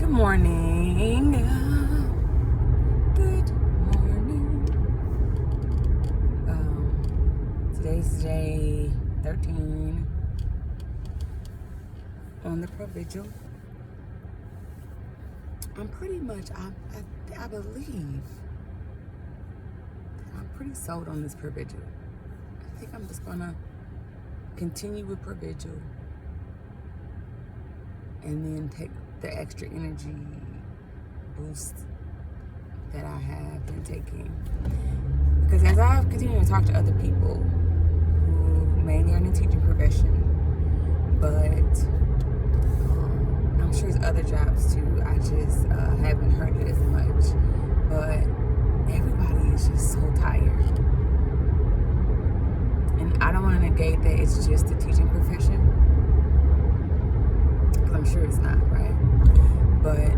Good morning. Good morning. Today's day 13 on the provigil. I'm pretty much, I believe, I'm pretty sold on this provigil. I think I'm just gonna continue with provigil and then take the extra energy boost that I have been taking. Because as I've continued to talk to other people who mainly are in the teaching profession, but I'm sure there's other jobs too, I just haven't heard it as much, but everybody is just so tired. And I don't want to negate that it's just the teaching profession, because I'm sure it's not, right? But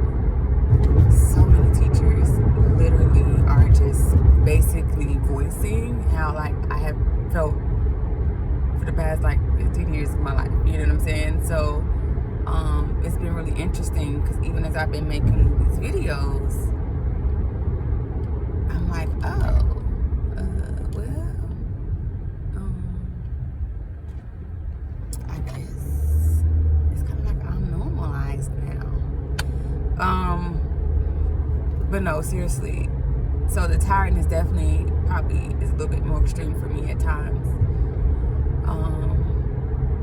so many teachers literally are just basically voicing how like I have felt for the past like 15 years of my life, you know what I'm saying? So it's been really interesting, because even as I've been making these videos, I'm like, I guess it's kind of like I'm normalized now. But no, seriously. So the tiredness definitely probably is a little bit more extreme for me at times.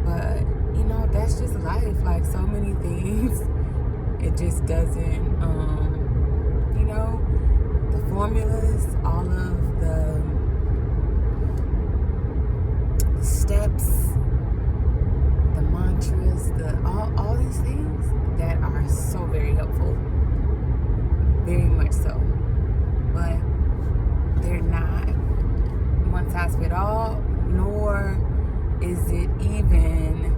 But you know, that's just life. Like so many things, it just doesn't. You know, the formulas, all of the steps, the mantras, all these things that are so very helpful, very much so, but they're not one size fit all, nor is it even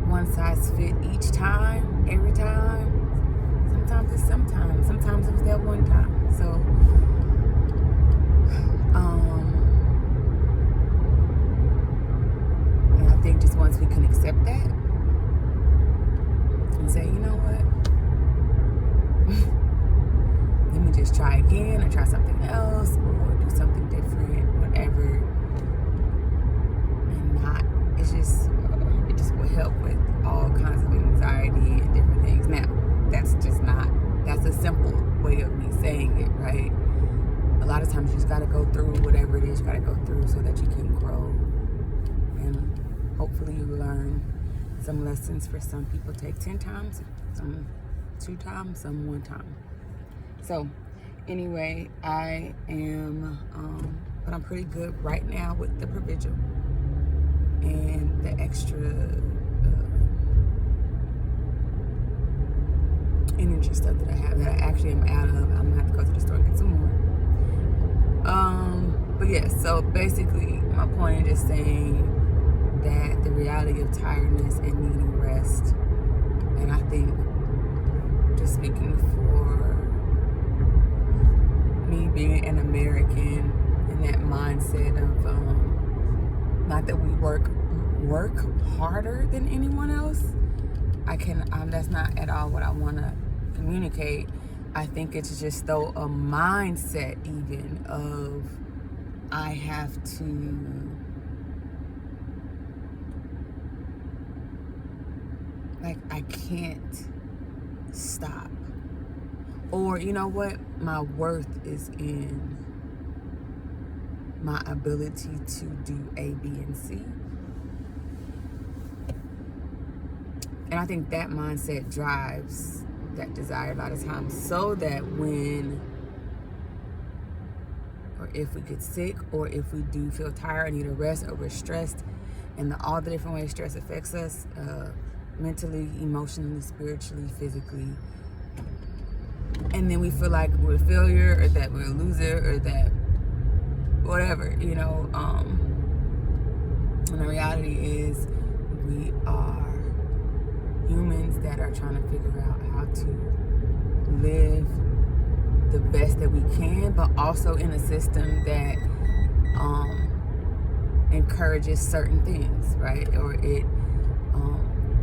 one size fit each time, every time. Sometimes it was that one time. So and I think just once we can accept that and say, you know what, let me just try again, or try something else, or do something different, whatever, and not, it just will help with all kinds of anxiety and different things. Now, that's a simple way of me saying it, right? A lot of times you just gotta go through whatever it is you gotta go through so that you can grow, and hopefully you learn some lessons. For some people take 10 times, some 2 times, some 1 time. So anyway, I am, but I'm pretty good right now with the provigil and the extra energy stuff that I have, that I actually am out of. I'm gonna have to go to the store and get some more. But yeah, so basically my point is just saying that the reality of tiredness and needing rest, and I think just speaking for me being an American and that mindset of not that we work harder than anyone else. That's not at all what I want to communicate. I think it's just though a mindset even of I have to, like, I can't stop. Or you know what? My worth is in my ability to do A, B, and C. And I think that mindset drives that desire a lot of times, so that when, or if we get sick, or if we do feel tired, need a rest, or we're stressed, and all the different ways stress affects us, mentally, emotionally, spiritually, physically, and then we feel like we're a failure, or that we're a loser, or that whatever, you know, and the reality is we are humans that are trying to figure out how to live the best that we can, but also in a system that encourages certain things, right? Or it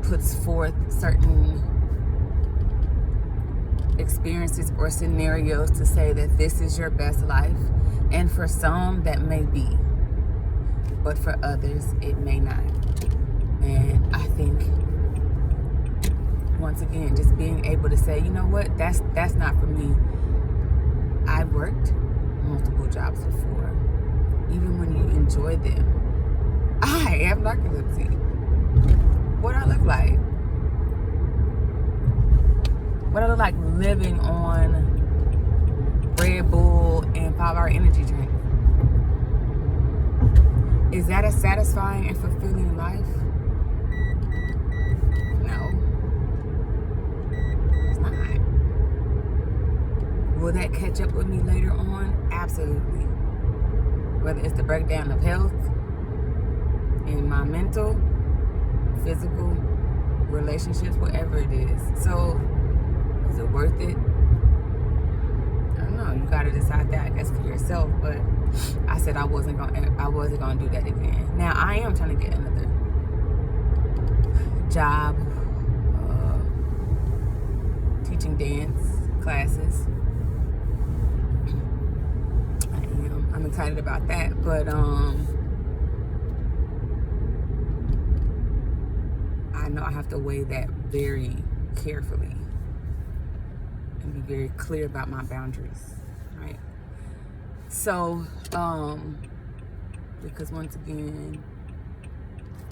puts forth certain experiences or scenarios to say that this is your best life. And for some, that may be. But for others, it may not. And I think, once again, just being able to say, you know what, that's not for me. I worked multiple jobs before. Even when you enjoy them. I have narcolepsy. What do I look like? What do I look like living on Red Bull and 5-hour energy drink? Is that a satisfying and fulfilling life? No. It's not. Will that catch up with me later on? Absolutely. Whether it's the breakdown of health in my mental, physical, relationships, whatever it is. So, is it worth it? I don't know. You gotta decide that, I guess, for yourself. But I said I wasn't gonna do that again. Now I am trying to get another job, teaching dance classes. I'm excited about that, but I know I have to weigh that very carefully and be very clear about my boundaries, right? So, because once again,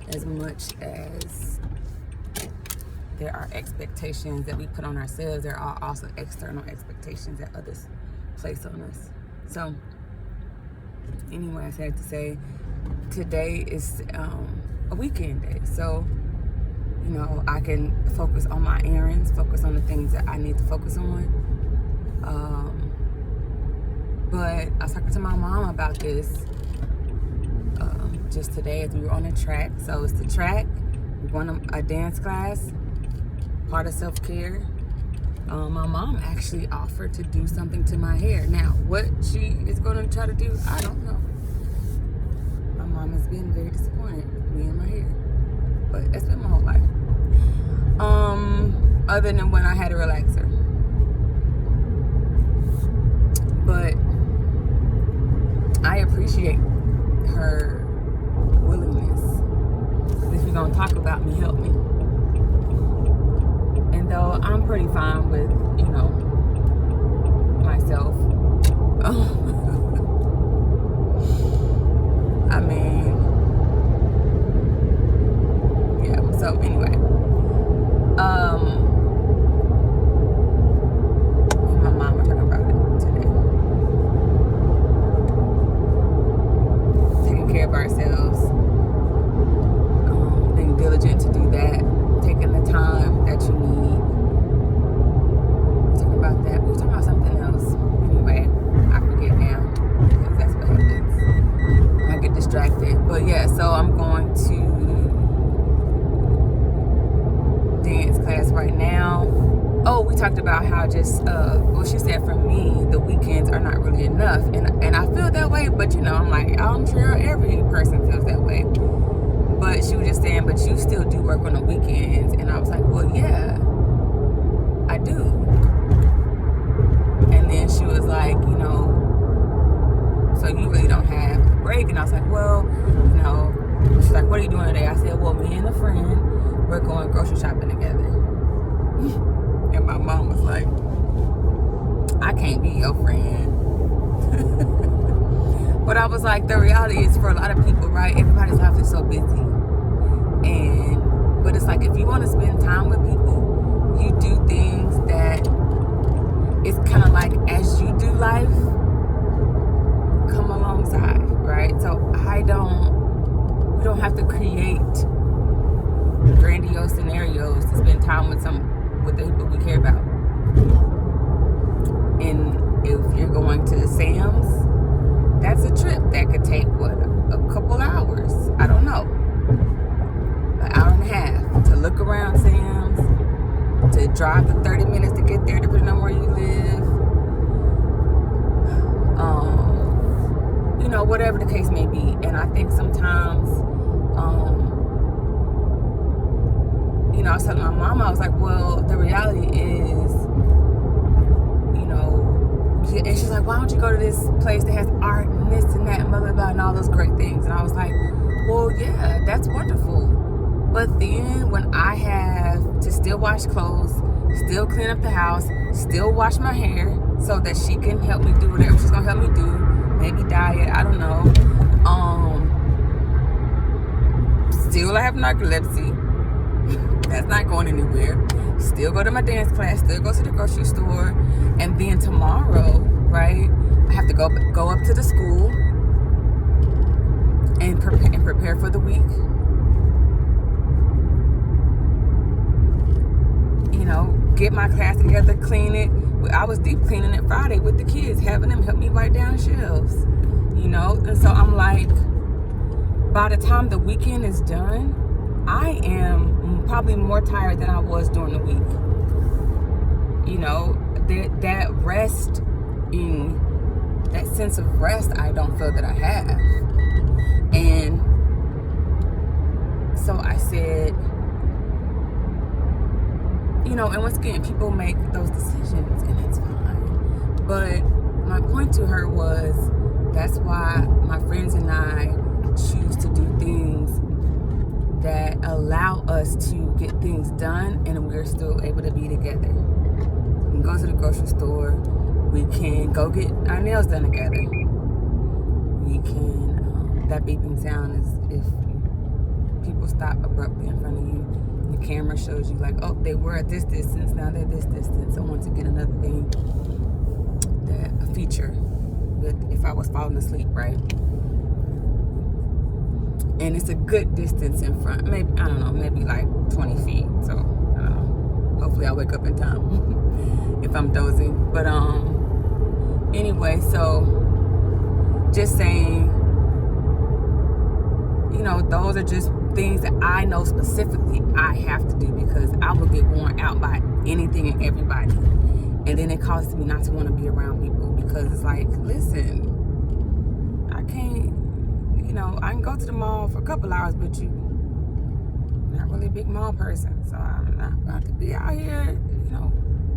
as much as there are expectations that we put on ourselves, there are also external expectations that others place on us. So, anyway, I said to say, today is a weekend day. So, you know, I can focus on my errands, focus on the things that I need to focus on. But I was talking to my mom about this just today as we were on the track. So it's the track, we're going to a dance class, part of self-care. My mom actually offered to do something to my hair. Now, what she is going to try to do, I don't know. My mom has been very disappointed with me and my hair. But that's been my whole life. Other than when I had a relaxer. But I appreciate her willingness. If you're going to talk about me, help me. And though I'm pretty fine with, you know, myself. I mean, yeah, so anyway. Me and my mom were talking about it today. Taking care of ourselves. Being diligent to do that. Taking the time that you need. We're talking about that. We were talking about something else. Anyway, I forget now. Because that's what happens. I get distracted. But yeah, so I'm going to dance class right now. Oh, we talked about how just well, she said for me the weekends are not really enough, and I feel that way, but you know, I'm like, I'm sure every person feels that way. But she was just saying, but you still do work on the weekends, and I was like, well, yeah, I do. And then she was like, you know, so you really don't have a break? And I was like, well, you know, she's like, what are you doing today? I said, well, me and a friend, we're going grocery shopping together. And my mom was like, I can't be your friend. But I was like, the reality is for a lot of people, right? Everybody's life is so busy. But it's like, if you want to spend time with people, you do things that it's kind of like as you do life, come alongside, right? So we don't have to create grandiose scenarios to spend time with the people we care about. And if you're going to Sam's, that's a trip that could take a couple hours. I don't know, an hour and a half to look around Sam's, to drive the 30 minutes to get there, depending on where you live. You know, whatever the case may be. And I think sometimes, you I was telling my mom, I was like, well, the reality is, and she's like, why don't you go to this place that has art and this and that and blah, blah, blah, and all those great things. And I was like, well, yeah, that's wonderful. But then when I have to still wash clothes, still clean up the house, still wash my hair so that she can help me do whatever she's going to help me do, maybe diet, I don't know. Still I have narcolepsy. That's not going anywhere. Still go to my dance class, still go to the grocery store, and then tomorrow, right, I have to go up to the school and prepare for the week. Get my class together, clean it. I was deep cleaning it Friday with the kids, having them help me wipe down shelves, and so I'm like, by the time the weekend is done, I am probably more tired than I was during the week. That rest, that sense of rest, I don't feel that I have. And so I said, and once again, people make those decisions, and it's fine. But my point to her was, that's why my friends and I choose to do things that allow us to get things done, and we're still able to be together. We can go to the grocery store. We can go get our nails done together. We can, that beeping sound is if people stop abruptly in front of you. The camera shows you like, oh, they were at this distance, now they're this distance. So once again, another thing, a feature with if I was falling asleep, right? And it's a good distance in front. Maybe, I don't know, maybe like 20 feet. So, I don't know. Hopefully I'll wake up in time if I'm dozing. But, anyway, so just saying, those are just things that I know specifically I have to do, because I will get worn out by anything and everybody. And then it causes me not to want to be around people, because it's like, listen, I can't, I can go to the mall for a couple hours, but you're not really a big mall person. So I'm not about to be out here,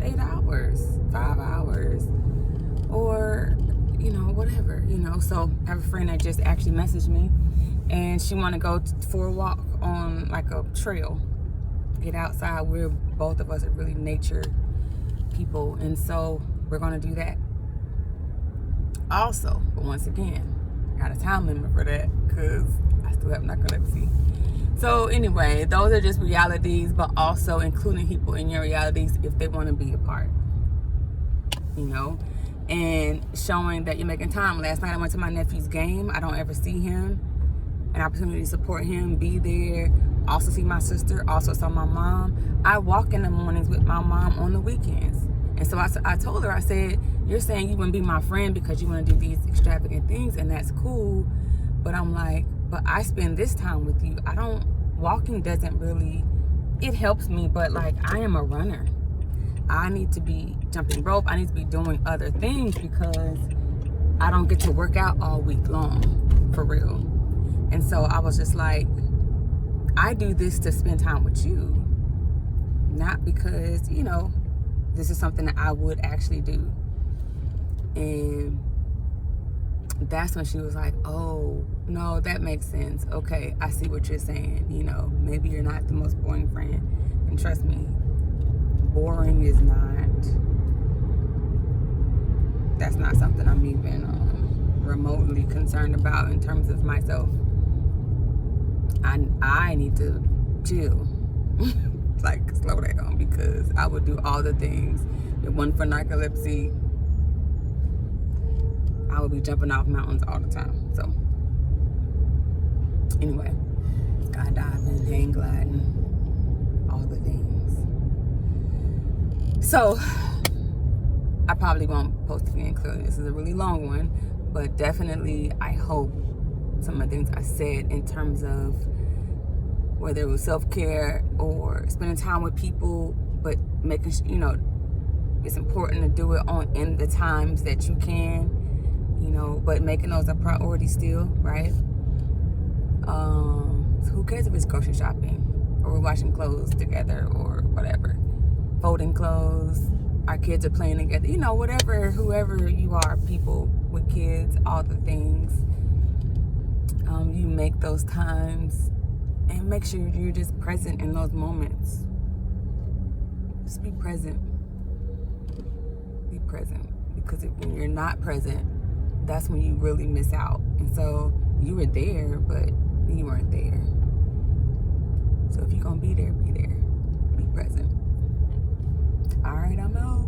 8 hours, 5 hours, or, whatever, So I have a friend that just actually messaged me, and she want to go for a walk on like a trail, get outside. Both of us are really nature people, and so we're going to do that also. But once again, got a time limit for that because I still have narcolepsy. So anyway, those are just realities, but also including people in your realities if they want to be a part, and showing that you're making time. Last night I went to my nephew's game. I don't ever see him. An opportunity to support him, be there, also see my sister, also saw my mom. I walk in the mornings with my mom on the weekends. And so I told her, I said, you're saying you wouldn't be my friend because you want to do these extravagant things, and that's cool. But I'm like, but I spend this time with you. Walking doesn't really, it helps me, but like, I am a runner. I need to be jumping rope. I need to be doing other things because I don't get to work out all week long, for real. And so I was just like, I do this to spend time with you, not because, this is something that I would actually do. And that's when she was like, oh, no, that makes sense. Okay, I see what you're saying. Maybe you're not the most boring friend. And trust me, boring is that's not something I'm even remotely concerned about in terms of myself. I need to chill, like slow down, because I would do all the things. If it wasn't for narcolepsy, I would be jumping off mountains all the time. So anyway, skydiving, hang gliding, all the things. So I probably won't post again. Clearly, this is a really long one, but definitely I hope some of the things I said in terms of whether it was self-care or spending time with people, but making sure, it's important to do it in the times that you can, but making those a priority still, right? So who cares if it's grocery shopping? or we're washing clothes together or whatever, folding clothes, our kids are playing together, you know, whatever, whoever you are, people with kids, all the things. You make those times and make sure you're just present in those moments. Just be present. Be present. Because when you're not present, that's when you really miss out. And so you were there, but you weren't there. So if you're going to be there, be there. Be present. All right, I'm out.